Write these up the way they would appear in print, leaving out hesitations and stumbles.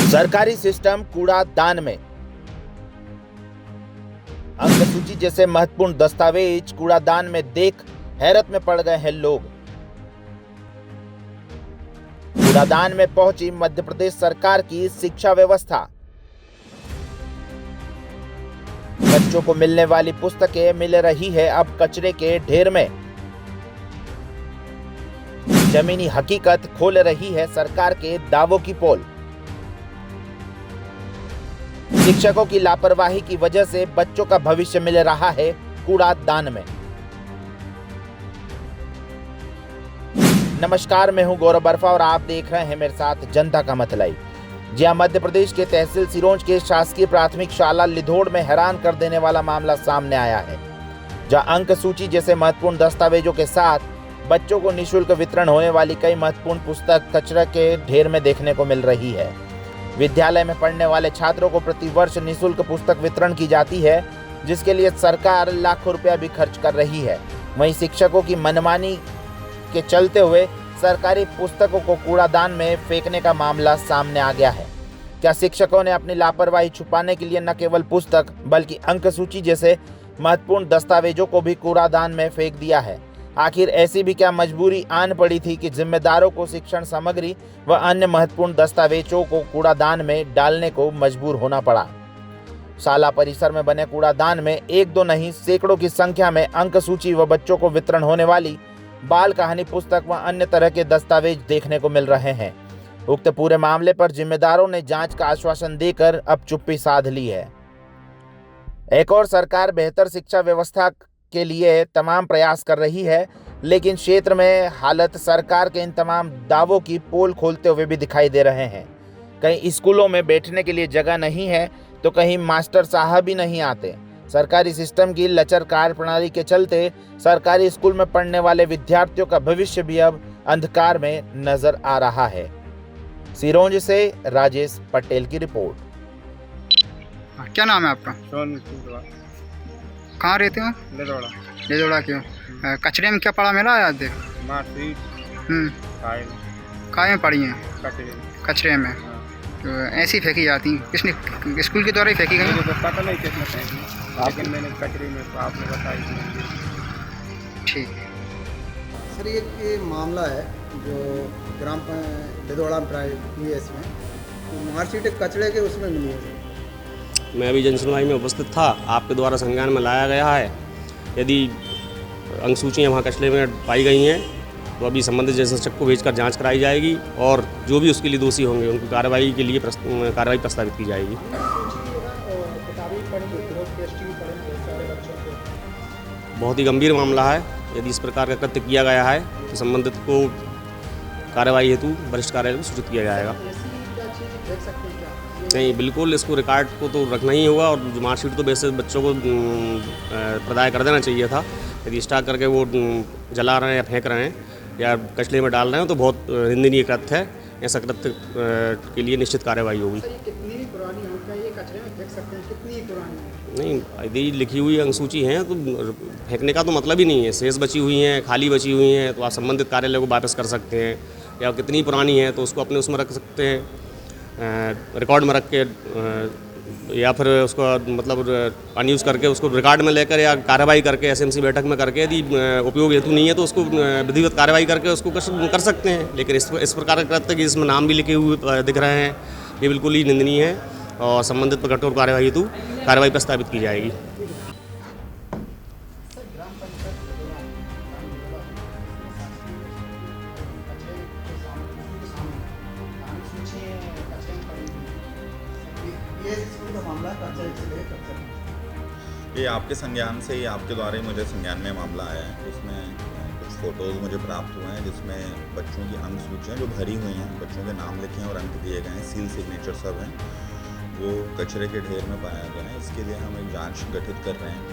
सरकारी सिस्टम कूड़ादान में अंक सूची जैसे महत्वपूर्ण दस्तावेज कूड़ादान में देख हैरत में पड़ गए हैं लोग। कूड़ादान में पहुंची मध्य प्रदेश सरकार की शिक्षा व्यवस्था। बच्चों को मिलने वाली पुस्तकें मिल रही है अब कचरे के ढेर में। जमीनी हकीकत खोल रही है सरकार के दावों की पोल। शिक्षकों की लापरवाही की वजह से बच्चों का भविष्य मिल रहा है कूड़ादान में। नमस्कार, मैं हूं गौरव बर्फा और आप देख रहे हैं मेरे साथ जनता का मतलाई। जी हां, मध्य प्रदेश के तहसील सिरोंज के शासकीय प्राथमिक शाला लिधोड़ में हैरान कर देने वाला मामला सामने आया है, जहां अंक सूची जैसे महत्वपूर्ण दस्तावेजों के साथ बच्चों को निःशुल्क वितरण होने वाली कई महत्वपूर्ण पुस्तक कचरे के ढेर में देखने को मिल रही है। विद्यालय में पढ़ने वाले छात्रों को प्रतिवर्ष निःशुल्क पुस्तक वितरण की जाती है, जिसके लिए सरकार लाखों रुपया भी खर्च कर रही है। वहीं शिक्षकों की मनमानी के चलते हुए सरकारी पुस्तकों को कूड़ादान में फेंकने का मामला सामने आ गया है। क्या शिक्षकों ने अपनी लापरवाही छुपाने के लिए न केवल पुस्तक बल्कि अंक सूची जैसे महत्वपूर्ण दस्तावेजों को भी कूड़ादान में फेंक दिया है? आखिर ऐसी भी क्या मजबूरी आन पड़ी थी कि जिम्मेदारों को शिक्षण सामग्री व अन्य महत्वपूर्ण दस्तावेजों को कूड़ादान में डालने को मजबूर होना पड़ा? शाला परिसर में बने कूड़ादान में एक दो नहीं सैकड़ों की संख्या में अंक सूची व बच्चों को वितरण होने वाली बाल कहानी पुस्तक व अन्य तरह के दस्तावेज देखने को मिल रहे हैं। उक्त पूरे मामले पर जिम्मेदारों ने जांच का आश्वासन देकर अब चुप्पी साध ली है। एक और सरकार बेहतर शिक्षा व्यवस्था के लिए तमाम प्रयास कर रही है, लेकिन क्षेत्र में हालत सरकार के इन तमाम दावों की पोल खोलते हुए भी दिखाई दे रहे हैं। कहीं स्कूलों में बैठने के लिए जगह नहीं है तो कहीं मास्टर साहब ही नहीं आते। सरकारी सिस्टम की लचर कार्यप्रणाली के चलते सरकारी स्कूल में पढ़ने वाले विद्यार्थियों का भविष्य भी अब अंधकार में नजर आ रहा है। सिरोंज से राजेश पटेल की रिपोर्ट। क्या नाम है आपका? कहाँ रहते हो? लिधोड़ा। लिधोड़ा क्यों? कचरे में क्या पड़ा मिला है आज? काय में पड़ी हैं? कचरे में। तो ऐसी फेंकी जाती हैं? किसने, स्कूल के द्वारा ही फेंकी गई? मुझे तो पता नहीं किसने फेंकी, लेकिन मैंने कचरे में तो आपने बताई। ठीक है सर, ये मामला है जो ग्राम लिधोड़ा पीएस में तो मार्कशीट कचरे के उसमें मिली है। मैं अभी जनसुनवाई में उपस्थित था, आपके द्वारा संज्ञान में लाया गया है। यदि अंक सूचियाँ वहाँ कचरे में पाई गई हैं तो अभी संबंधित जनशिक्षक को भेजकर जांच कराई जाएगी और जो भी उसके लिए दोषी होंगे उनकी कार्रवाई के लिए कार्रवाई प्रस्तावित की जाएगी। बहुत ही गंभीर मामला है। यदि इस प्रकार का कृत्य किया गया है तो संबंधित को कार्रवाई हेतु वरिष्ठ कार्यालय में सूचित किया जाएगा। नहीं, बिल्कुल इसको रिकॉर्ड को तो रखना ही होगा और जो मार्कशीट तो वैसे बच्चों को प्रदाय कर देना चाहिए था। यदि स्टॉक करके वो जला रहे हैं या फेंक रहे हैं या कचरे में डाल रहे हैं तो बहुत निंदनीय कृत्य है। ऐसा कृत्य के लिए निश्चित कार्रवाई होगी। कितनी पुरानी है ये कचरे में फेंक सकते हैं? कितनी पुरानी? नहीं, यदि लिखी हुई अंक सूची हैं तो फेंकने का तो मतलब ही नहीं है। शेष बची हुई हैं, खाली बची हुई हैं तो आप संबंधित कार्यालय को वापस कर सकते हैं, या कितनी पुरानी है तो उसको अपने उसमें रख सकते हैं, रिकॉर्ड में रख के, या फिर उसको मतलब अनयूज़ करके उसको रिकॉर्ड में लेकर या कार्रवाई करके एसएमसी बैठक में करके यदि उपयोग हेतु नहीं है तो उसको विधिवत कार्रवाई करके उसको कर सकते हैं। लेकिन इस प्रकार का कृत्य कि इसमें नाम भी लिखे हुए दिख रहे हैं, ये बिल्कुल ही निंदनीय है और संबंधित पर कठोर कार्रवाई हेतु कार्रवाई प्रस्तावित की जाएगी। ये आपके संज्ञान से ही, आपके द्वारा ही मुझे संज्ञान में मामला आया है। इसमें कुछ फ़ोटोज़ मुझे प्राप्त हुए हैं जिसमें बच्चों की अंक सूचियाँ जो भरी हुई हैं, बच्चों के नाम लिखे हैं और अंक दिए गए हैं, सील सिग्नेचर सब हैं, वो कचरे के ढेर में पाया गया है। इसके लिए हम एक जांच गठित कर रहे हैं।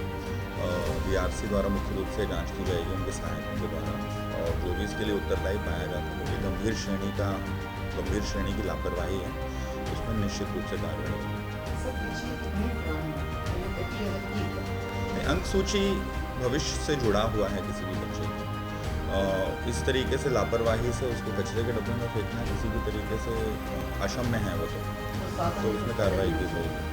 बीआरसी द्वारा मुख्य रूप से जाँच की जाएगी उनके सहायकों के द्वारा, और जो भी इसके लिए उत्तरदायी पाया जाता है क्योंकि गंभीर श्रेणी की लापरवाही है, उसमें निश्चित रूप से कार्रवाई। अंक सूची भविष्य से जुड़ा हुआ है किसी भी बच्चे का। इस तरीके से लापरवाही से उसको कचरे के डब्बे में फेंकना किसी भी तरीके से अक्षम्य है। वो तो तो उसमें कार्रवाई की जाएगी।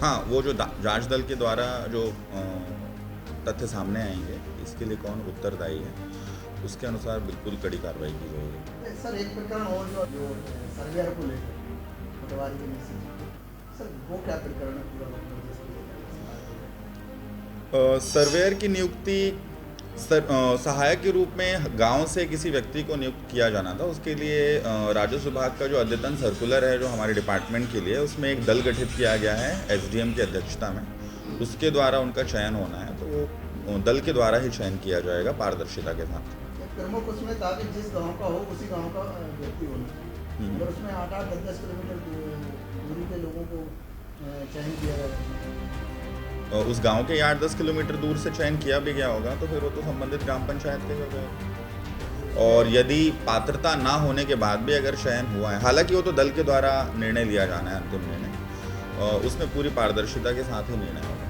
हाँ, वो जो जांच दल के द्वारा जो तथ्य सामने आएंगे, इसके लिए कौन उत्तरदायी है, उसके अनुसार बिल्कुल कड़ी कार्रवाई की जाएगी। सर एक प्रकरण और जो सर्वेयर को लेकर पटवारी के मैसेज, सर वो क्या प्रकरण है पूरा? सर्वेयर की नियुक्ति सहायक के रूप में गांव से किसी व्यक्ति को नियुक्त किया जाना था। उसके लिए राजस्व विभाग का जो अद्यतन सर्कुलर है जो हमारे डिपार्टमेंट के लिए, उसमें एक दल गठित किया गया है एसडीएम की अध्यक्षता में। उसके द्वारा उनका चयन होना है, तो वो दल के द्वारा ही चयन किया जाएगा पारदर्शिता के साथ। प्रमुख उसमें था कि जिस गांव का हो उसी गांव का व्यक्ति होना, अगर उसमें 8-10 किलोमीटर दूरी के लोगों को चयन किया जाएगा, उस गांव के 8-10 किलोमीटर दूर से चयन किया भी गया होगा, तो फिर वो तो संबंधित ग्राम पंचायत के हो जाएगा। और यदि पात्रता ना होने के बाद भी अगर चयन हुआ है, हालांकि वो तो दल के द्वारा निर्णय लिया जाना है, अंतिम निर्णय, उसमें पूरी पारदर्शिता के साथ ही निर्णय होगा।